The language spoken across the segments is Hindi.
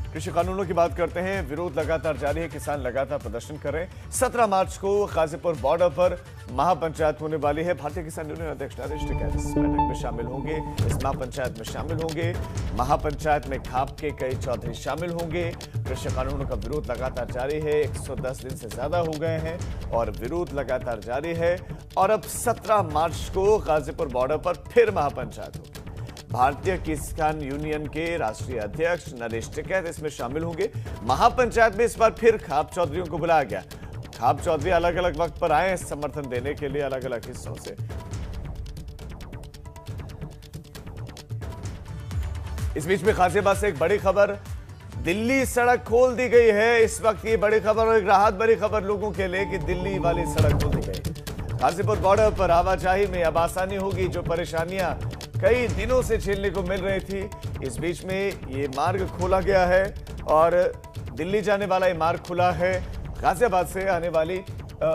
कृषि कानूनों की बात करते हैं। विरोध लगातार जारी है, किसान लगातार प्रदर्शन कर रहे हैं। 17 मार्च को गाजीपुर बॉर्डर पर महापंचायत होने वाली है। भारतीय किसान यूनियन अध्यक्ष नरेश टिकैत इस बैठक में शामिल होंगे, इस महापंचायत में शामिल होंगे। महापंचायत में खाप के कई चौधरी शामिल होंगे। कृषि कानूनों का विरोध लगातार जारी है। 110 दिन से ज्यादा हो गए हैं और विरोध लगातार जारी है। और अब 17 मार्च को गाजीपुर बॉर्डर पर फिर महापंचायत होगी। भारतीय किसान यूनियन के राष्ट्रीय अध्यक्ष नरेश टिकैत इसमें शामिल होंगे। महापंचायत में इस बार फिर खाप चौधरियों को बुलाया गया। खाप चौधरी अलग अलग वक्त पर आए समर्थन देने के लिए अलग अलग हिस्सों से। इस बीच में गाजियाबाद से एक बड़ी खबर, दिल्ली सड़क खोल दी गई है। इस वक्त ये बड़ी खबर और एक राहत भरी खबर लोगों के लिए कि दिल्ली वाली सड़क खोल दी गई है। गाजीपुर बॉर्डर पर आवाजाही में अब आसानी होगी। जो परेशानियां कई दिनों से झेलने को मिल रही थी, इस बीच में ये मार्ग खोला गया है और दिल्ली जाने वाला ये मार्ग खुला है। गाजियाबाद से आने वाली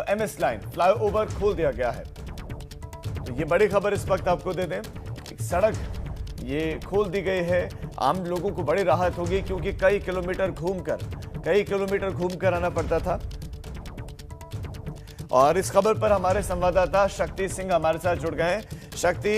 एमएस लाइन फ्लाईओवर खोल दिया गया है। तो ये बड़ी खबर इस वक्त आपको दे दें, एक सड़क ये खोल दी गई है। आम लोगों को बड़ी राहत होगी क्योंकि कई किलोमीटर घूमकर आना पड़ता था। और इस खबर पर हमारे संवाददाता शक्ति सिंह हमारे साथ जुड़ गए हैं। शक्ति,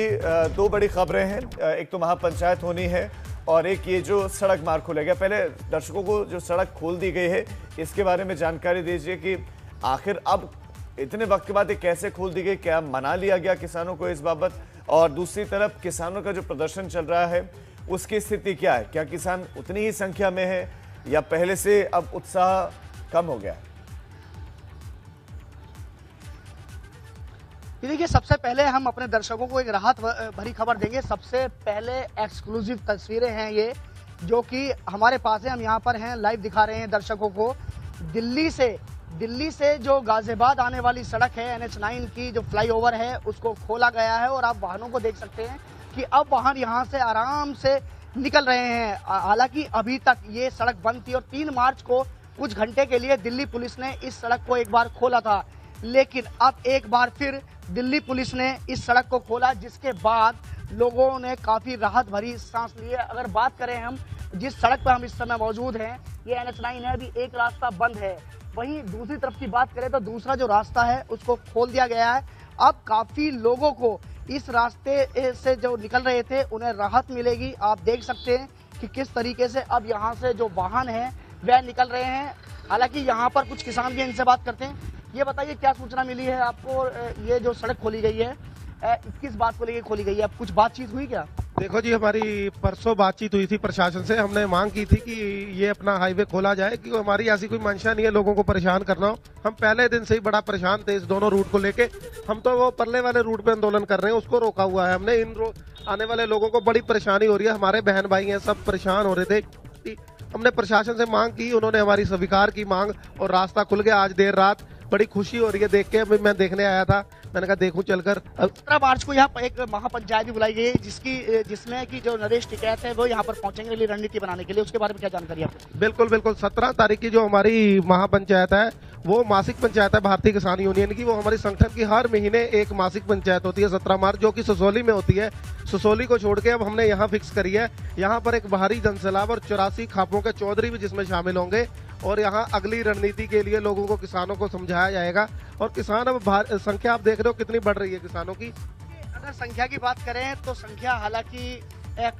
दो बड़ी खबरें हैं, एक तो महापंचायत होनी है और एक ये जो सड़क मार्ग खोला गया। पहले दर्शकों को जो सड़क खोल दी गई है इसके बारे में जानकारी दीजिए कि आखिर अब इतने वक्त के बाद ये कैसे खोल दी गई, क्या मना लिया गया किसानों को इस बाबत, और दूसरी तरफ किसानों का जो प्रदर्शन चल रहा है उसकी स्थिति क्या है? क्या किसान उतनी ही संख्या में है या पहले से अब उत्साह कम हो गया है? देखिए, सबसे पहले हम अपने दर्शकों को एक राहत भरी खबर देंगे। सबसे पहले एक्सक्लूसिव तस्वीरें हैं ये, जो कि हमारे पास है। हम यहाँ पर हैं, लाइव दिखा रहे हैं दर्शकों को। दिल्ली से जो गाजियाबाद आने वाली सड़क है NH9 की, जो फ्लाईओवर है, उसको खोला गया है और आप वाहनों को देख सकते हैं कि अब वाहन यहाँ से आराम से निकल रहे हैं। हालांकि अभी तक ये सड़क बंद थी और 3 मार्च को कुछ घंटे के लिए दिल्ली पुलिस ने इस सड़क को एक बार खोला था, लेकिन अब एक बार फिर दिल्ली पुलिस ने इस सड़क को खोला, जिसके बाद लोगों ने काफ़ी राहत भरी सांस ली है। अगर बात करें हम जिस सड़क पर हम इस समय मौजूद हैं, ये NH9 है, अभी एक रास्ता बंद है। वहीं दूसरी तरफ की बात करें तो दूसरा जो रास्ता है उसको खोल दिया गया है। अब काफ़ी लोगों को इस रास्ते से जो निकल रहे थे उन्हें राहत मिलेगी। आप देख सकते हैं कि किस तरीके से अब यहाँ से जो वाहन हैं वह निकल रहे हैं। हालांकि यहाँ पर कुछ किसान भी, इनसे बात करते हैं। ये बताइए, क्या सूचना मिली है आपको? ये जो सड़क खोली गई है, किस बात को लेकर खोली गई है? अब कुछ बातचीत हुई क्या? देखो जी, हमारी परसों बातचीत हुई थी प्रशासन से। हमने मांग की थी कि ये अपना हाईवे खोला जाए, क्योंकि हमारी ऐसी कोई मंशा नहीं है लोगों को परेशान करना हो। हम पहले दिन से ही बड़ा परेशान थे इस दोनों रूट को लेके। हम तो वो परले वाले रूट पे आंदोलन कर रहे हैं, उसको रोका हुआ है हमने। आने वाले लोगों को बड़ी परेशानी हो रही है, हमारे बहन भाई हैं, सब परेशान हो रहे थे। हमने प्रशासन से मांग की, उन्होंने हमारी स्वीकार की मांग और रास्ता खुल गया आज देर रात। बड़ी खुशी हो रही है देख के। अभी मैं देखने आया था, मैंने कहा देखूं चलकर। 17 मार्च को यहाँ पर एक महापंचायत भी बुलाई गई है, जिसमें कि जो नरेश टिकैत है वो यहाँ पर पहुंचेंगे लिए रणनीति बनाने के लिए। उसके बारे में क्या जानकारी है आपको? बिल्कुल 17 तारीख की जो हमारी महापंचायत है वो मासिक पंचायत है भारतीय किसान यूनियन की। वो हमारी संगठन की हर महीने एक मासिक पंचायत होती है 17 मार्च, जो कि ससोली में होती है। ससोली को छोड़ के अब हमने यहाँ फिक्स करी है। यहाँ पर एक बाहरी जनसैलाब और 84 खापों के चौधरी भी जिसमें शामिल होंगे और यहाँ अगली रणनीति के लिए लोगों को, किसानों को समझाया जाएगा। और किसान अब संख्या आप देख रहे हो कितनी बढ़ रही है किसानों की। अगर संख्या की बात करें तो संख्या हालांकि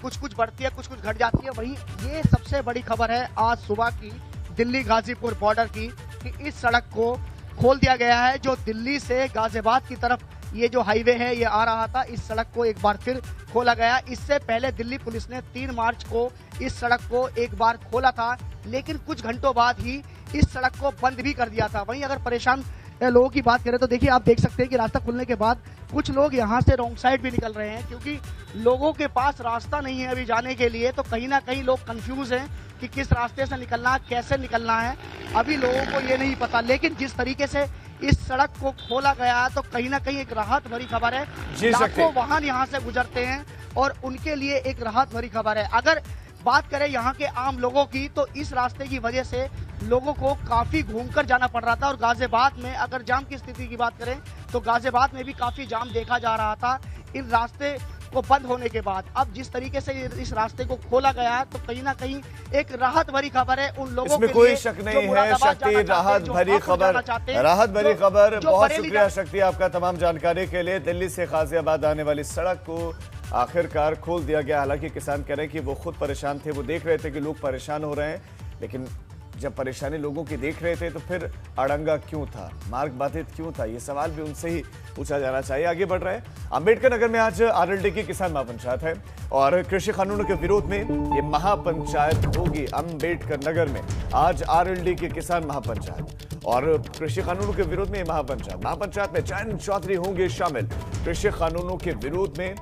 कुछ बढ़ती है, कुछ घट जाती है। वहीं ये सबसे बड़ी खबर है आज सुबह की दिल्ली गाजीपुर बॉर्डर की, कि इस सड़क को खोल दिया गया है। जो दिल्ली से गाजियाबाद की तरफ ये जो हाईवे है ये आ रहा था, इस सड़क को एक बार फिर खोला गया। इससे पहले दिल्ली पुलिस ने 3 मार्च को इस सड़क को एक बार खोला था, लेकिन कुछ घंटों बाद ही इस सड़क को बंद भी कर दिया था। वहीं अगर परेशान लोगों की बात करें तो देखिए, आप देख सकते हैं कि रास्ता खुलने के बाद कुछ लोग यहाँ से रॉन्ग साइड भी निकल रहे हैं, क्योंकि लोगों के पास रास्ता नहीं है अभी जाने के लिए। तो कहीं ना कहीं लोग कंफ्यूज हैं कि किस रास्ते से निकलना है, कैसे निकलना है, अभी लोगों को ये नहीं पता। लेकिन जिस तरीके से इस सड़क को खोला गया है तो कहीं ना कहीं एक राहत भरी खबर है। लाखों वाहन यहाँ से गुजरते हैं और उनके लिए एक राहत भरी खबर है। अगर बात करें यहाँ के आम लोगों की, तो इस रास्ते की वजह से लोगों को काफी घूमकर जाना पड़ रहा था। और गाजियाबाद में अगर जाम की स्थिति की बात करें तो गाजियाबाद में भी काफी जाम देखा जा रहा था। इन रास्ते को बंद होने के बाद अब जिस तरीके से इस रास्ते को खोला गया तो कहीं ना कहीं एक राहत भरी खबर है उन लोगों इसमें के कोई लिए शक जो नहीं है। मुरादाबाद शक्ति, जाना चाहते हैं, राहत जो भरी हापुड़ खबर, जाना चाहते हैं, राहत भरी खबर। जो बहुत बरेली शुक्रिया शक्ति आपका तमाम जानकारी के लिए। दिल्ली से गाजियाबाद आने वाली सड़क को आखिरकार खोल दिया गया। हालांकि किसान कह रहे हैं कि वो खुद परेशान थे, वो देख रहे थे कि लोग परेशान हो रहे हैं, लेकिन जब परेशानी लोगों की देख रहे थे तो फिर अड़ंगा क्यों था, मार्ग बाधित क्यों था, ये सवाल भी उनसे ही पूछा जाना चाहिए। आगे बढ़ रहे हैं। अंबेडकर नगर में आज आरएलडी की किसान महापंचायत है और कृषि कानूनों के विरोध में ये महापंचायत होगी। अंबेडकर नगर में आज आरएलडी की किसान महापंचायत और कृषि कानूनों के विरोध में ये महापंचायत में जयंत चौधरी होंगे शामिल। कृषि कानूनों के विरोध में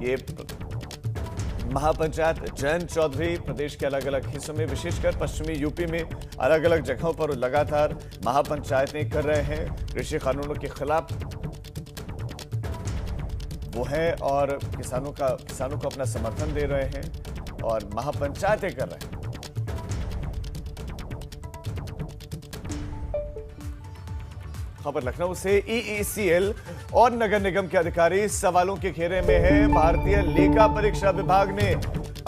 ये महापंचायत जयंत चौधरी प्रदेश के अलग अलग हिस्सों में, विशेषकर पश्चिमी यूपी में अलग अलग जगहों पर लगातार महापंचायतें कर रहे हैं। कृषि कानूनों के खिलाफ वो है और किसानों को अपना समर्थन दे रहे हैं और महापंचायतें कर रहे हैं। खबर लखनऊ से। ईईसीएल और नगर निगम के अधिकारी सवालों के घेरे में हैं। भारतीय लेखा परीक्षा विभाग ने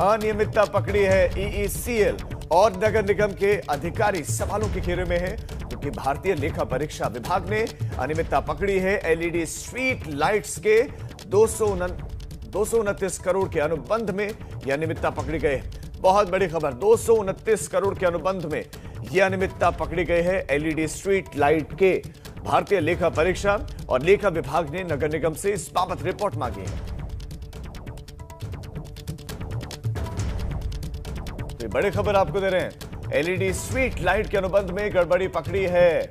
अनियमितता पकड़ी है। ईईसीएल और नगर निगम के अधिकारी सवालों के घेरे में हैं क्योंकि भारतीय लेखा परीक्षा विभाग ने अनियमितता पकड़ी है। एलईडी स्ट्रीट लाइट्स के 229 करोड़ के अनुबंध में यह अनियमितता पकड़ी गई है। बहुत बड़ी खबर, 229 करोड़ के अनुबंध में यह अनियमितता पकड़ी गई है। एलईडी स्ट्रीट लाइट के भारतीय लेखा परीक्षा और लेखा विभाग ने नगर निगम से इस बाबत रिपोर्ट मांगी है। तो ये बड़ी खबर आपको दे रहे हैं। एलईडी स्ट्रीट लाइट के अनुबंध में गड़बड़ी पकड़ी है।